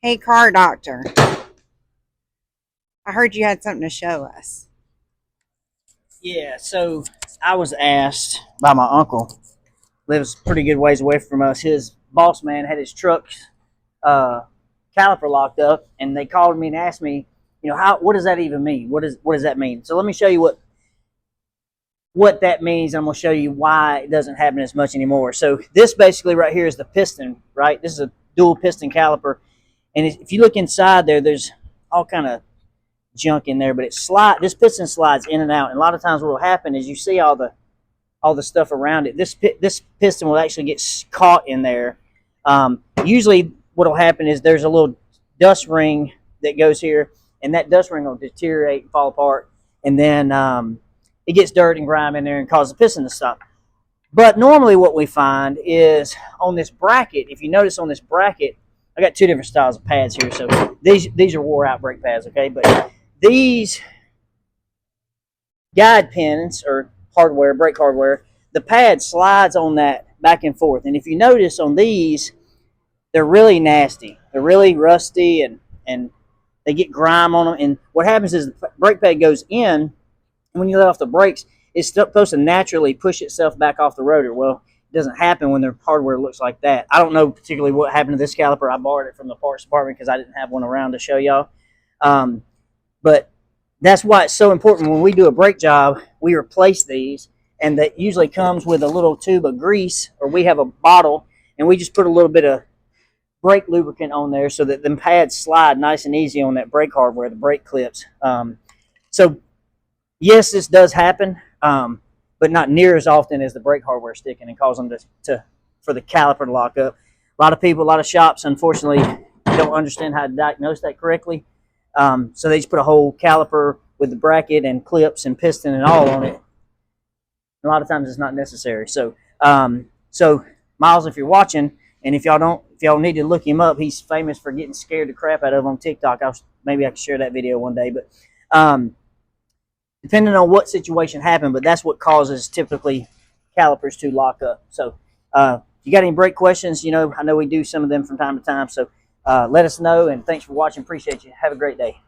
Hey, car doctor. I heard you had something to show us. Yeah, so I was asked by my uncle, lives a pretty good ways away from us. His boss man had his truck uh, caliper locked up, and they called me and asked me, how what does that even mean? What does that mean? So let me show you what that means. I'm gonna show you why it doesn't happen as much anymore. So this basically right here is the piston, right? This is a dual piston caliper, and if you look inside there, there's all kind of junk in there, but this piston slides in and out, and a lot of times what will happen is you see all the stuff around it. This piston will actually get caught in there. Usually, what will happen is there's a little dust ring that goes here, and that dust ring will deteriorate and fall apart, and then it gets dirt and grime in there and causes the piston to stop. But normally, what we find is on this bracket. If you notice on this bracket, I got two different styles of pads here. So these are wore out brake pads, okay? But these guide pins or hardware, brake hardware, the pad slides on that back and forth. And if you notice on these, they're really nasty. They're really rusty and they get grime on them. And what happens is the brake pad goes in, and when you let off the brakes, it's supposed to naturally push itself back off the rotor. Well, it doesn't happen when the hardware looks like that. I don't know particularly what happened to this caliper. I borrowed it from the parts department because I didn't have one around to show y'all. But that's why it's so important when we do a brake job, we replace these, and that usually comes with a little tube of grease, or we have a bottle, and we just put a little bit of brake lubricant on there so that the pads slide nice and easy on that brake hardware, the brake clips. So yes, this does happen, but not near as often as the brake hardware sticking and causing them for the caliper to lock up. A lot of people, a lot of shops, unfortunately, don't understand how to diagnose that correctly. So they just put a whole caliper with the bracket and clips and piston and all on it. A lot of times it's not necessary. So Miles, if you're watching, and if y'all need to look him up, he's famous for getting scared the crap out of on TikTok. Maybe I can share that video one day. But depending on what situation happened, but that's what causes typically calipers to lock up. So if you got any brake questions, I know we do some of them from time to time. So let us know, and thanks for watching. Appreciate you. Have a great day.